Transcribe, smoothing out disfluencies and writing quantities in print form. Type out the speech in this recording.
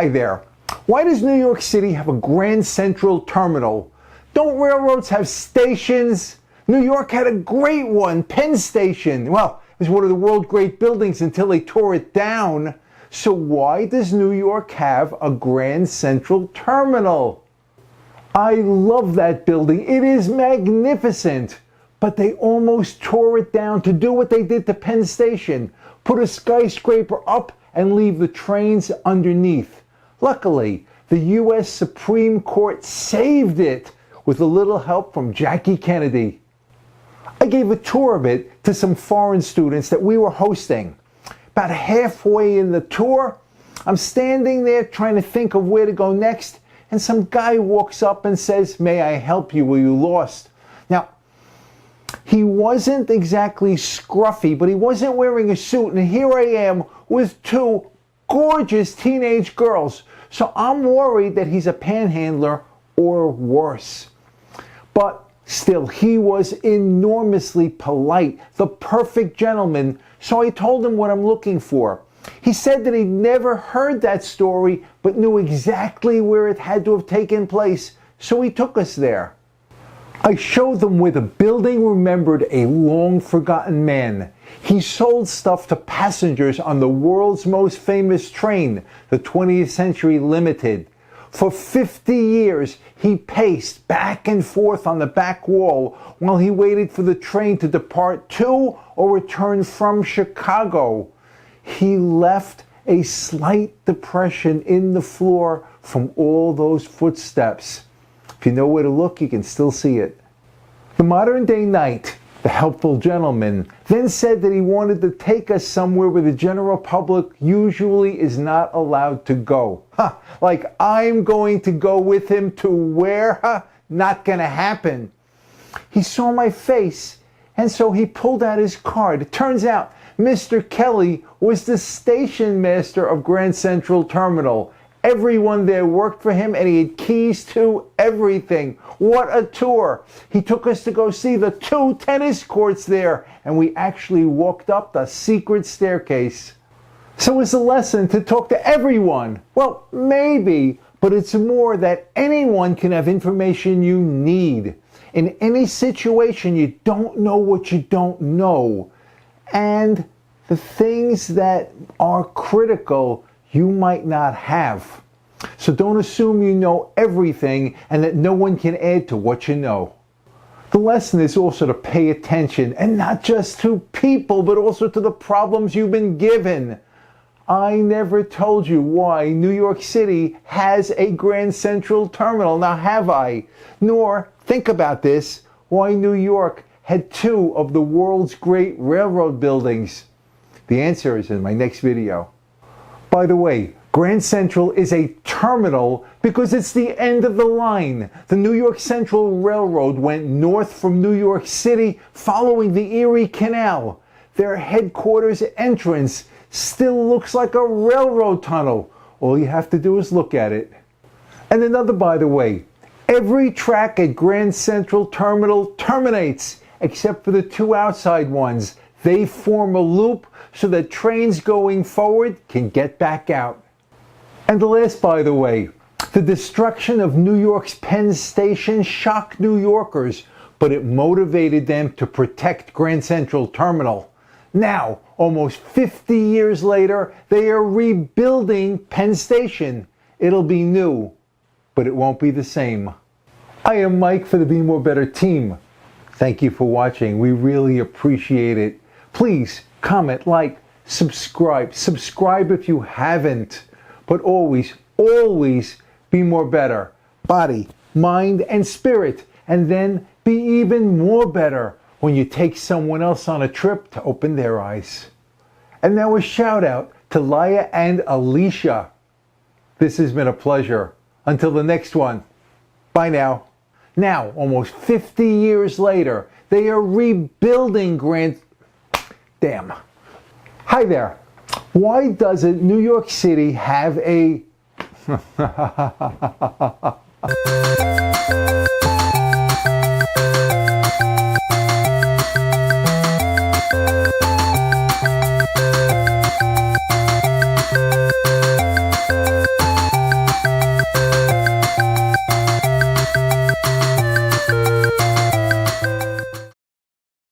Hi there. Why does New York City have a Grand Central Terminal? Don't railroads have stations? New York had a great one, Penn Station. Well, it was one of the world's great buildings until they tore it down. So why does New York have a Grand Central Terminal? I love that building. It is magnificent. But they almost tore it down to do what they did to Penn Station. Put a skyscraper up and leave the trains underneath. Luckily, the U.S. Supreme Court saved it with a little help from Jackie Kennedy. I gave a tour of it to some foreign students that we were hosting. About halfway in the tour, I'm standing there trying to think of where to go next, and some guy walks up and says, "May I help you? Were you lost?" Now, he wasn't exactly scruffy, but he wasn't wearing a suit, and here I am with two gorgeous teenage girls. So I'm worried that he's a panhandler or worse. But still, he was enormously polite, the perfect gentleman, so I told him what I'm looking for. He said that he'd never heard that story, but knew exactly where it had to have taken place, so he took us there. I showed them where the building remembered a long-forgotten man. He sold stuff to passengers on the world's most famous train, the 20th Century Limited. For 50 years, he paced back and forth on the back wall while he waited for the train to depart to or return from Chicago. He left a slight depression in the floor from all those footsteps. If you know where to look, you can still see it. The modern-day knight, the helpful gentleman, then said that he wanted to take us somewhere where the general public usually is not allowed to go. Like I'm going to go with him to where? Not gonna happen. He saw my face, and so he pulled out his card. It turns out Mr. Kelly was the station master of Grand Central Terminal. Everyone there worked for him, and he had keys to everything. What a tour. He took us to go see the 2 tennis courts there, and we actually walked up the secret staircase. So it's a lesson to talk to everyone. Well, maybe, but it's more that anyone can have information you need. In any situation, you don't know what you don't know. And the things that are critical you might not have. So don't assume you know everything and that no one can add to what you know. The lesson is also to pay attention, and not just to people, but also to the problems you've been given. I never told you why New York City has a Grand Central Terminal, now have I? Nor, think about this, why New York had 2 of the world's great railroad buildings. The answer is in my next video. By the way, Grand Central is a terminal because it's the end of the line. The New York Central Railroad went north from New York City following the Erie Canal. Their headquarters entrance still looks like a railroad tunnel. All you have to do is look at it. And another, by the way, every track at Grand Central Terminal terminates except for the 2 outside ones. They form a loop so that trains going forward can get back out. And the last, by the way, the destruction of New York's Penn Station shocked New Yorkers, but it motivated them to protect Grand Central Terminal. Now, almost 50 years later, they are rebuilding Penn Station. It'll be new, but it won't be the same. I am Mike for the Be More Better team. Thank you for watching. We really appreciate it. Please comment, like, subscribe. Subscribe if you haven't. But always, always be more better. Body, mind, and spirit. And then be even more better when you take someone else on a trip to open their eyes. And now a shout out to Laia and Alisha. This has been a pleasure. Until the next one. Bye now. Now, almost 50 years later, they are rebuilding Damn. Hi there. Why doesn't New York City have a